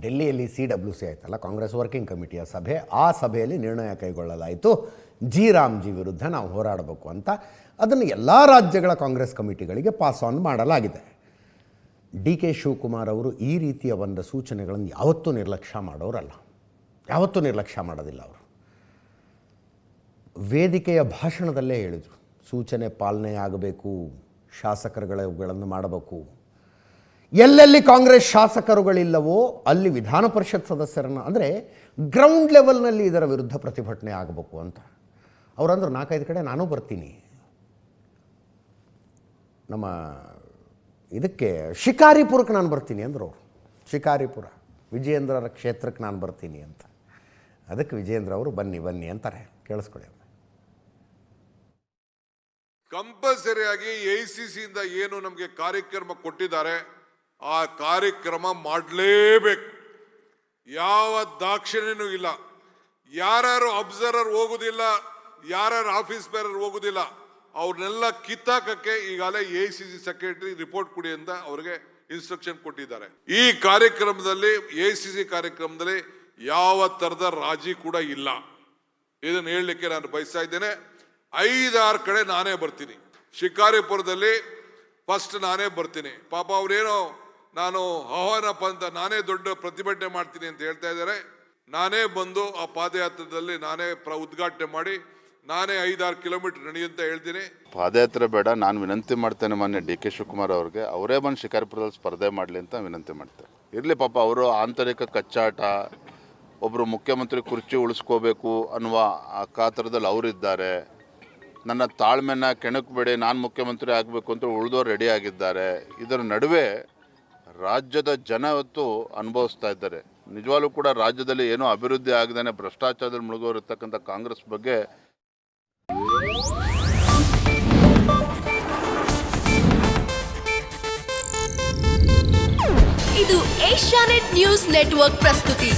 ಡೆಲ್ಲಿಯಲ್ಲಿ CWC ಆಯ್ತಲ್ಲ, Congress working ಕಮಿಟಿಯ ಸಭೆ, ಆ ಸಭೆಯಲ್ಲಿ ನಿರ್ಣಯ ಕೈಗೊಳ್ಳಲಾಯಿತು, ಜಿ ರಾಮ್ಜಿ ವಿರುದ್ಧ ನಾವು ಹೋರಾಡಬೇಕು ಅಂತ. ಅದನ್ನು ಎಲ್ಲ ರಾಜ್ಯಗಳ ಕಾಂಗ್ರೆಸ್ ಕಮಿಟಿಗಳಿಗೆ ಪಾಸ್ ಆನ್ ಮಾಡಲಾಗಿದೆ. DK ಶಿವಕುಮಾರ್ ಅವರು ಈ ರೀತಿಯ ಒಂದು ಸೂಚನೆಗಳನ್ನು ಯಾವತ್ತೂ ನಿರ್ಲಕ್ಷ್ಯ ಮಾಡೋರಲ್ಲ, ಯಾವತ್ತೂ ನಿರ್ಲಕ್ಷ್ಯ ಮಾಡೋದಿಲ್ಲ. ಅವರು ವೇದಿಕೆಯ ಭಾಷಣದಲ್ಲೇ ಹೇಳಿದರು, ಸೂಚನೆ ಪಾಲನೆ ಆಗಬೇಕು, ಶಾಸಕರುಗಳನ್ನು ಮಾಡಬೇಕು. ಎಲ್ಲೆಲ್ಲಿ ಕಾಂಗ್ರೆಸ್ ಶಾಸಕರುಗಳಿಲ್ಲವೋ ಅಲ್ಲಿ ವಿಧಾನ ಪರಿಷತ್ ಸದಸ್ಯರನ್ನು, ಅಂದರೆ ಗ್ರೌಂಡ್ ಲೆವೆಲ್ನಲ್ಲಿ ಇದರ ವಿರುದ್ಧ ಪ್ರತಿಭಟನೆ ಆಗಬೇಕು ಅಂತ ಅವರಂದ್ರೆ 4-5 ಕಡೆ ನಾನು ಬರ್ತೀನಿ, ನಮ್ಮ ಇದಕ್ಕೆ ಶಿಕಾರಿಪುರಕ್ಕೆ ನಾನು ಬರ್ತೀನಿ ಅಂದರು ಅವರು. ಶಿಕಾರಿಪುರ ವಿಜಯೇಂದ್ರರ ಕ್ಷೇತ್ರಕ್ಕೆ ನಾನು ಬರ್ತೀನಿ ಅಂತ. ಅದಕ್ಕೆ ವಿಜಯೇಂದ್ರ ಅವರು ಬನ್ನಿ ಬನ್ನಿ ಅಂತಾರೆ. ಕೇಳಿಸ್ಕೊಳ್ಳಿ. ಕಂಪಲ್ಸರಿಯಾಗಿ AICC ಇಂದ ಏನು ನಮಗೆ ಕಾರ್ಯಕ್ರಮ ಕೊಟ್ಟಿದ್ದಾರೆ ಆ ಕಾರ್ಯಕ್ರಮ ಮಾಡಲೇಬೇಕು. ಯಾವ ದಾಕ್ಷಿಣ್ಯನೂ ಇಲ್ಲ. ಯಾರು ಅಬ್ಸರ್ವರ್ ಹೋಗುದಿಲ್ಲ, ಯಾರು ಆಫೀಸ್ ಬೇರರ್ ಹೋಗುದಿಲ್ಲ, ಅವ್ರನ್ನೆಲ್ಲ ಕಿತ್ತಾಕಕ್ಕೆ ಈಗಾಗಲೇ AICC ಸೆಕ್ರೆಟರಿ ರಿಪೋರ್ಟ್ ಕೊಡಿ ಅಂತ ಅವ್ರಿಗೆ ಇನ್ಸ್ಟ್ರಕ್ಷನ್ ಕೊಟ್ಟಿದ್ದಾರೆ. ಈ ಕಾರ್ಯಕ್ರಮದಲ್ಲಿ AICC ಕಾರ್ಯಕ್ರಮದಲ್ಲಿ ಯಾವ ತರದ ರಾಜಿ ಕೂಡ ಇಲ್ಲ. ಇದನ್ನು ಹೇಳಲಿಕ್ಕೆ ನಾನು ಬಯಸ್ತಾ ಇದ್ದೇನೆ. 5-6 ಕಡೆ ನಾನೇ ಬರ್ತೀನಿ. ಶಿಕಾರಿಪುರದಲ್ಲಿ ಫಸ್ಟ್ ನಾನೇ ಬರ್ತೀನಿ. ಪಾಪ ಅವ್ರೇನೋ ನಾನು ಆಹ್ವಾನಪ್ಪ ಅಂತ ನಾನೇ ದೊಡ್ಡ ಪ್ರತಿಭಟನೆ ಮಾಡ್ತೀನಿ ಅಂತ ಹೇಳ್ತಾ ಇದ್ದಾರೆ. ನಾನೇ ಬಂದು ಆ ಪಾದಯಾತ್ರೆಯಲ್ಲಿ ನಾನೇ ಉದ್ಘಾಟನೆ ಮಾಡಿ ನಾನೇ 5-6 ಕಿಲೋಮೀಟರ್ ನಡಿ ಅಂತ ಹೇಳ್ತೀನಿ. ಪಾದಯಾತ್ರೆ ಬೇಡ, ನಾನು ವಿನಂತಿ ಮಾಡ್ತೇನೆ ಮಾನ್ಯ DK ಶಿವಕುಮಾರ್ ಅವ್ರಿಗೆ, ಅವರೇ ಬಂದು ಶಿಕಾರಿಪುರದಲ್ಲಿ ಸ್ಪರ್ಧೆ ಮಾಡಲಿ ಅಂತ ವಿನಂತಿ ಮಾಡ್ತೇನೆ. ಇರಲಿ, ಪಾಪ ಅವರು ಆಂತರಿಕ ಕಚ್ಚಾಟ, ಒಬ್ಬರು ಮುಖ್ಯಮಂತ್ರಿ ಕುರ್ಚಿ ಉಳಿಸ್ಕೋಬೇಕು ಅನ್ನುವ ಆ ಕಾತರದಲ್ಲಿ ಅವರಿದ್ದಾರೆ. ನನ್ನ ತಾಳ್ಮೆನ ಕೆಣಕಬೇಡಿ, ನಾನು ಮುಖ್ಯಮಂತ್ರಿ ಆಗಬೇಕು ಅಂತ ಉಳಿದವರು ರೆಡಿ ಆಗಿದ್ದಾರೆ. ಇದರ ನಡುವೆ ರಾಜ್ಯದ ಜನ ಇವತ್ತು ಅನುಭವಿಸ್ತಾ ಇದ್ದಾರೆ. ನಿಜವಾಗ್ಲೂ ಕೂಡ ರಾಜ್ಯದಲ್ಲಿ ಏನೋ ಅಭಿವೃದ್ಧಿ ಆಗದೇನೆ ಭ್ರಷ್ಟಾಚಾರದಲ್ಲಿ ಮುಳುಗೋರಿರ್ತಕ್ಕಂಥ ಕಾಂಗ್ರೆಸ್ ಬಗ್ಗೆ ಇದು ಏಷ್ಯಾನೆಟ್ ನ್ಯೂಸ್ ನೆಟ್ವರ್ಕ್ ಪ್ರಸ್ತುತಿ.